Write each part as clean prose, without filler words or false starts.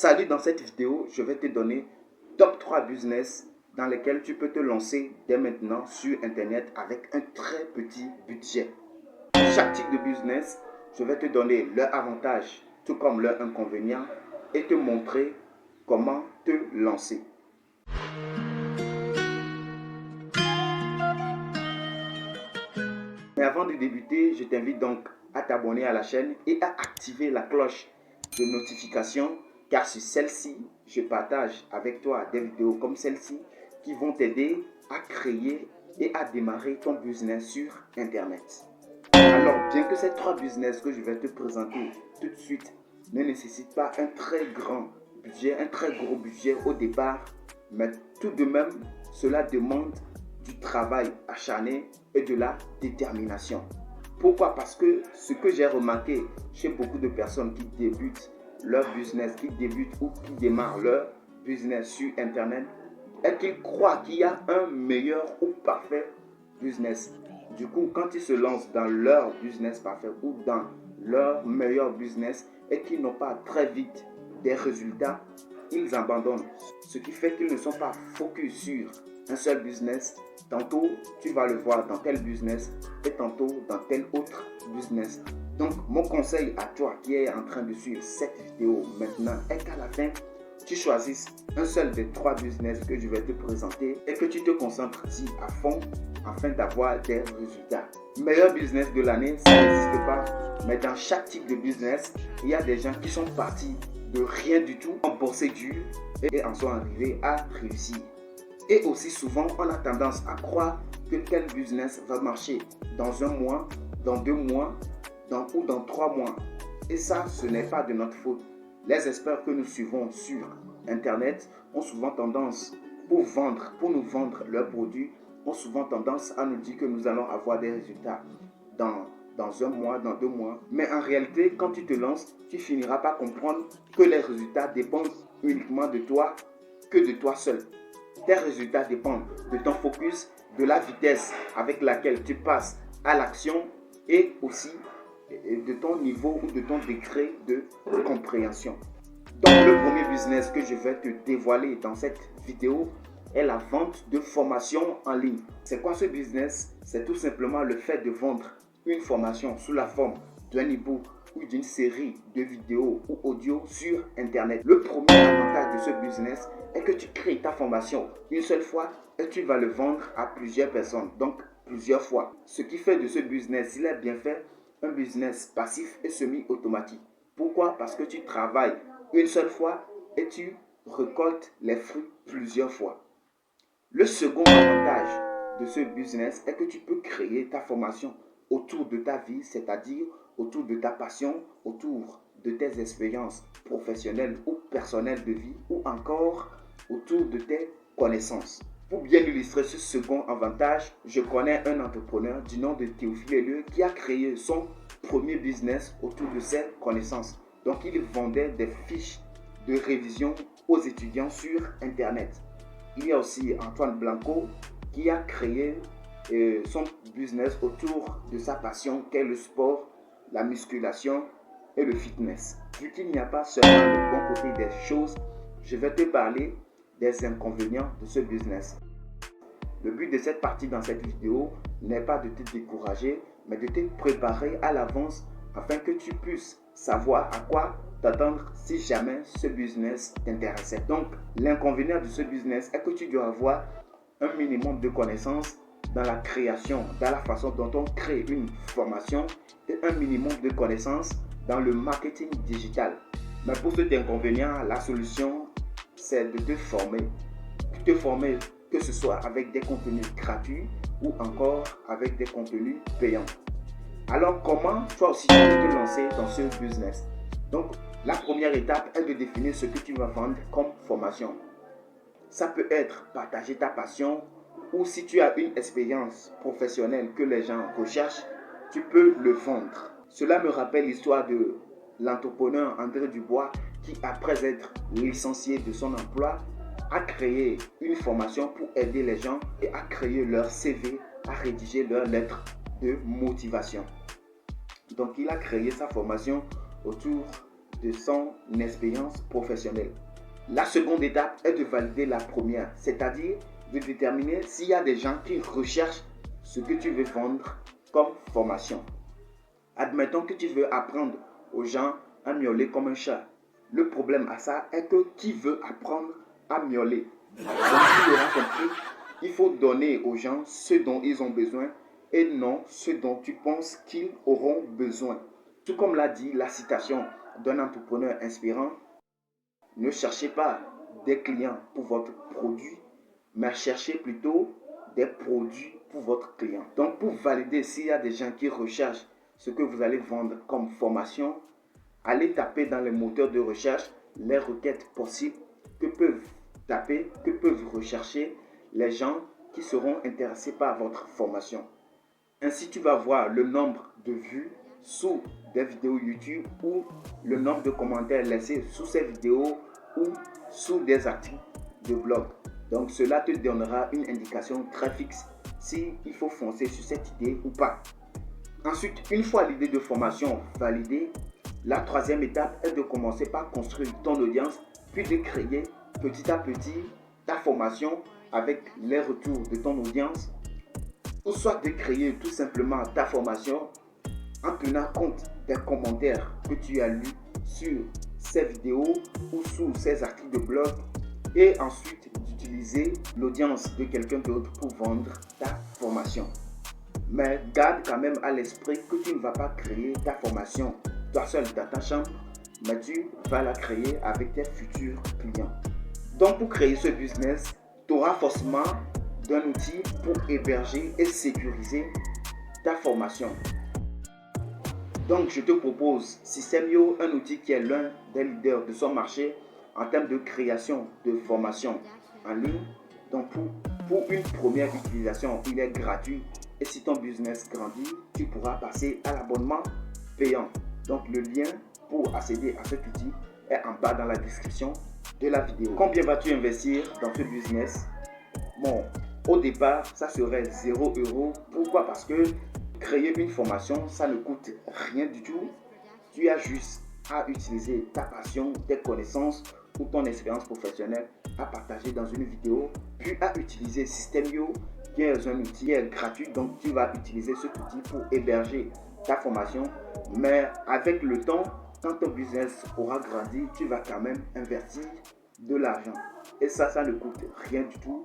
Salut, dans cette vidéo, je vais te donner top 3 business dans lesquels tu peux te lancer dès maintenant sur Internet avec un très petit budget. Pour chaque type de business, je vais te donner leurs avantages, tout comme leurs inconvénients, et te montrer comment te lancer. Mais avant de débuter, je t'invite donc à t'abonner à la chaîne et à activer la cloche de notification, car sur celle-ci, je partage avec toi des vidéos comme celle-ci qui vont t'aider à créer et à démarrer ton business sur Internet. Alors, bien que ces 3 business que je vais te présenter tout de suite ne nécessitent pas un très grand budget, un très gros budget au départ, mais tout de même, cela demande du travail acharné et de la détermination. Pourquoi? Parce que ce que j'ai remarqué chez beaucoup de personnes qui débutent leur business, qui débutent ou qui démarrent leur business sur Internet, est qu'ils croient qu'il y a un meilleur ou parfait business. Du coup, quand ils se lancent dans leur business parfait ou dans leur meilleur business et qu'ils n'ont pas très vite des résultats, ils abandonnent. Ce qui fait qu'ils ne sont pas focus sur un seul business. Tantôt, tu vas le voir dans tel business et tantôt dans tel autre business. Donc, mon conseil à toi qui es en train de suivre cette vidéo maintenant est qu'à la fin, tu choisisses un seul des 3 business que je vais te présenter et que tu te concentres ici à fond afin d'avoir des résultats. Meilleur business de l'année, ça n'existe pas, mais dans chaque type de business, il y a des gens qui sont partis de rien du tout, en bossé dur et en sont arrivés à réussir. Et aussi souvent, on a tendance à croire que tel business va marcher dans un mois, dans 2 mois, ou dans 3 mois. Et ça, ce n'est pas de notre faute. Les experts que nous suivons sur Internet ont souvent tendance, pour nous vendre leurs produits, ont souvent tendance à nous dire que nous allons avoir des résultats dans un mois, dans 2 mois. Mais en réalité, quand tu te lances, tu finiras par comprendre que les résultats dépendent uniquement de toi, que de toi seul. Tes résultats dépendent de ton focus, de la vitesse avec laquelle tu passes à l'action et aussi de ton niveau ou de ton degré de compréhension. Donc, le premier business que je vais te dévoiler dans cette vidéo est la vente de formation en ligne. C'est quoi ce business? C'est tout simplement le fait de vendre une formation sous la forme d'un e-book ou d'une série de vidéos ou audio sur Internet. Le premier avantage de ce business est que tu crées ta formation une seule fois et tu vas le vendre à plusieurs personnes, donc plusieurs fois. Ce qui fait de ce business, s'il est bien fait, un business passif et semi-automatique. Pourquoi? Parce que tu travailles une seule fois et tu récoltes les fruits plusieurs fois. Le second avantage de ce business est que tu peux créer ta formation autour de ta vie, c'est-à-dire autour de ta passion, autour de tes expériences professionnelles ou personnelles de vie, ou encore autour de tes connaissances. Pour bien illustrer ce second avantage, je connais un entrepreneur du nom de Théophile Helleux qui a créé son premier business autour de ses connaissances. Donc, il vendait des fiches de révision aux étudiants sur Internet. Il y a aussi Antoine Blanco qui a créé son business autour de sa passion qu'est le sport, la musculation et le fitness. Vu qu'il n'y a pas seulement le bon côté des choses, je vais te parler des inconvénients de ce business. Le but de cette partie dans cette vidéo n'est pas de te décourager, mais de te préparer à l'avance afin que tu puisses savoir à quoi t'attendre si jamais ce business t'intéressait. Donc, l'inconvénient de ce business est que tu dois avoir un minimum de connaissances dans la création, dans la façon dont on crée une formation et un minimum de connaissances dans le marketing digital. Mais pour cet inconvénient, la solution, c'est de te former. Que ce soit avec des contenus gratuits ou encore avec des contenus payants. Alors, comment toi aussi tu peux te lancer dans ce business? Donc, la première étape est de définir ce que tu vas vendre comme formation. Ça peut être partager ta passion, ou si tu as une expérience professionnelle que les gens recherchent, tu peux le vendre. Cela me rappelle l'histoire de l'entrepreneur André Dubois qui, après être licencié de son emploi, a créé une formation pour aider les gens et à créer leur CV, à rédiger leurs lettres de motivation. Donc, il a créé sa formation autour de son expérience professionnelle. La seconde étape est de valider la première, c'est-à-dire de déterminer s'il y a des gens qui recherchent ce que tu veux vendre comme formation. Admettons que tu veux apprendre aux gens à miauler comme un chat. Le problème à ça est que qui veut apprendre à miauler? Donc tu l'auras compris, il faut donner aux gens ce dont ils ont besoin et non ce dont tu penses qu'ils auront besoin. Tout comme l'a dit la citation d'un entrepreneur inspirant, ne cherchez pas des clients pour votre produit, mais cherchez plutôt des produits pour votre client. Donc pour valider s'il y a des gens qui recherchent ce que vous allez vendre comme formation, allez taper dans les moteurs de recherche les requêtes possibles que peuvent rechercher les gens qui seront intéressés par votre formation. Ainsi, tu vas voir le nombre de vues sous des vidéos YouTube ou le nombre de commentaires laissés sous ces vidéos ou sous des articles de blog. Donc, cela te donnera une indication très fixe s'il faut foncer sur cette idée ou pas. Ensuite, une fois l'idée de formation validée, la troisième étape est de commencer par construire ton audience, puis de créer petit à petit ta formation avec les retours de ton audience, ou soit de créer tout simplement ta formation en tenant compte des commentaires que tu as lus sur ces vidéos ou sous ces articles de blog, et ensuite d'utiliser l'audience de quelqu'un d'autre pour vendre ta formation. Mais garde quand même à l'esprit que tu ne vas pas créer ta formation toi seul dans ta chambre, mais tu vas la créer avec tes futurs clients. Donc pour créer ce business, tu auras forcément d'un outil pour héberger et sécuriser ta formation. Donc je te propose System.io, un outil qui est l'un des leaders de son marché en termes de création de formation en ligne. Donc pour une première utilisation, il est gratuit et si ton business grandit, tu pourras passer à l'abonnement payant. Donc le lien pour accéder à cet outil est en bas dans la description de la vidéo. Combien vas-tu investir dans ce business? Bon, au départ, ça serait 0 €. Pourquoi? Parce que créer une formation, ça ne coûte rien du tout. Tu as juste à utiliser ta passion, tes connaissances ou ton expérience professionnelle à partager dans une vidéo, puis à utiliser System.io qui est un outil qui est gratuit. Donc tu vas utiliser cet outil pour héberger ta formation, mais avec le temps, quand ton business aura grandi, tu vas quand même investir de l'argent et ça ne coûte rien du tout.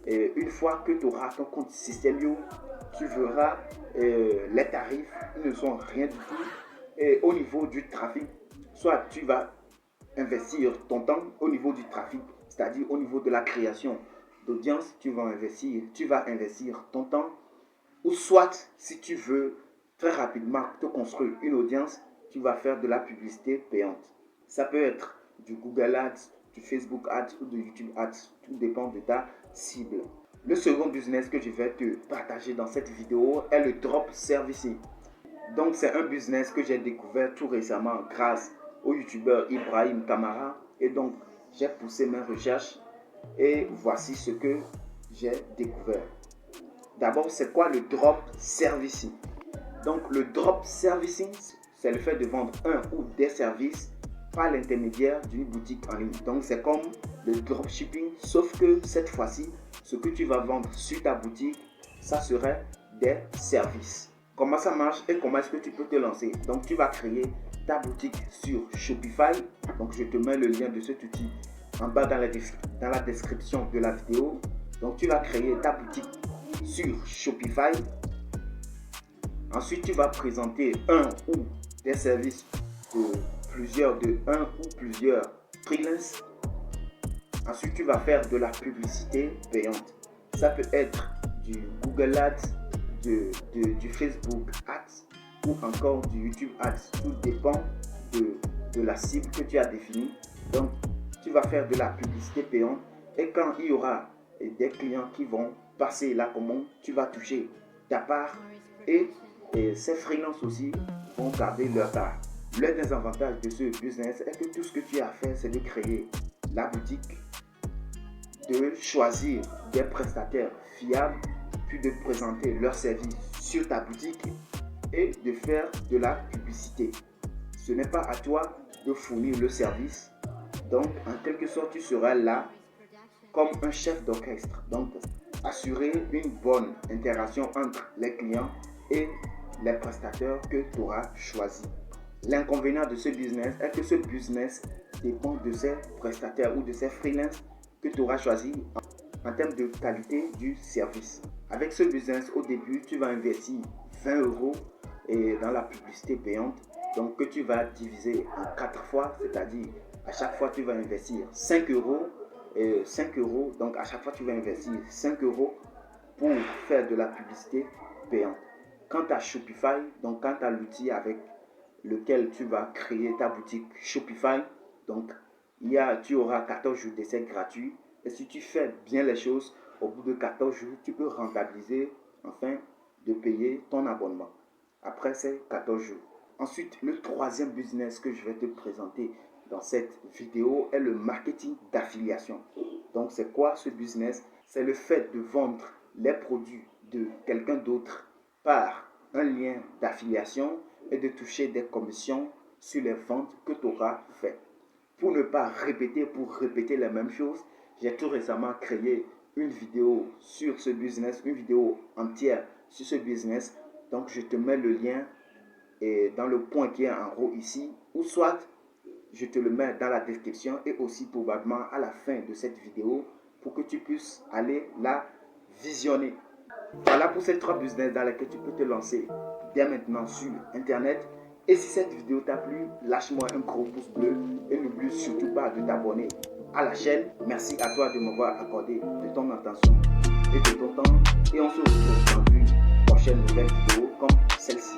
Et une fois que tu auras ton compte System.io, tu verras les tarifs, ils ne sont rien du tout. Et au niveau du trafic, soit tu vas investir ton temps au niveau du trafic, c'est-à-dire au niveau de la création d'audience, tu vas investir ton temps, ou soit si tu veux très rapidement te construire une audience, tu vas faire de la publicité payante. Ça peut être du Google Ads, du Facebook Ads ou de YouTube Ads, tout dépend de ta cible. Le second business que je vais te partager dans cette vidéo est le drop servicing. Donc c'est un business que j'ai découvert tout récemment grâce au youtubeur Ibrahim Kamara, et donc j'ai poussé mes recherches et voici ce que j'ai découvert. D'abord, c'est quoi le drop servicing? Donc le drop servicing, c'est le fait de vendre un ou des services par l'intermédiaire d'une boutique en ligne. Donc c'est comme le dropshipping, sauf que cette fois-ci, ce que tu vas vendre sur ta boutique, ça serait des services. Comment ça marche et comment est-ce que tu peux te lancer? Donc tu vas créer ta boutique sur Shopify. Donc je te mets le lien de cet outil en bas dans la description de la vidéo. Donc tu vas créer ta boutique sur Shopify. Ensuite tu vas présenter un ou des services de un ou plusieurs freelance. Ensuite tu vas faire de la publicité payante. Ça peut être du Google Ads, du Facebook Ads ou encore du YouTube Ads. Tout dépend de la cible que tu as définie. Donc tu vas faire de la publicité payante et quand il y aura des clients qui vont passer la commande, tu vas toucher ta part et ces freelances aussi vont garder leur part. Le désavantage de ce business est que tout ce que tu as à faire, c'est de créer la boutique, de choisir des prestataires fiables, puis de présenter leurs services sur ta boutique et de faire de la publicité. Ce n'est pas à toi de fournir le service. Donc, en quelque sorte, tu seras là comme un chef d'orchestre. Donc, assurer une bonne interaction entre les clients et les prestataires que tu auras choisis. L'inconvénient de ce business est que ce business dépend de ces prestataires ou de ces freelances que tu auras choisis en termes de qualité du service. Avec ce business, au début, tu vas investir 20 euros dans la publicité payante, donc que tu vas diviser en 4 fois, c'est-à-dire à chaque fois tu vas investir 5 euros, donc à chaque fois tu vas investir 5 euros pour faire de la publicité payante. Quant à Shopify, donc quant à l'outil avec lequel tu vas créer ta boutique Shopify, donc tu auras 14 jours d'essai gratuit, et si tu fais bien les choses, au bout de 14 jours, tu peux rentabiliser afin de payer ton abonnement après ces 14 jours. Ensuite, le troisième business que je vais te présenter dans cette vidéo est le marketing d'affiliation. Donc, c'est quoi ce business? C'est le fait de vendre les produits de quelqu'un d'autre par un lien d'affiliation et de toucher des commissions sur les ventes que tu auras faites. Pour ne pas répéter les mêmes choses, j'ai tout récemment créé une vidéo sur ce business, une vidéo entière sur ce business. Donc, je te mets le lien dans le point qui est en haut ici, ou soit je te le mets dans la description et aussi probablement à la fin de cette vidéo pour que tu puisses aller la visionner. Voilà pour ces 3 business dans lesquels tu peux te lancer dès maintenant sur Internet. Et si cette vidéo t'a plu, lâche-moi un gros pouce bleu et n'oublie surtout pas de t'abonner à la chaîne. Merci à toi de m'avoir accordé de ton attention et de ton temps. Et on se retrouve dans une prochaine nouvelle vidéo comme celle-ci.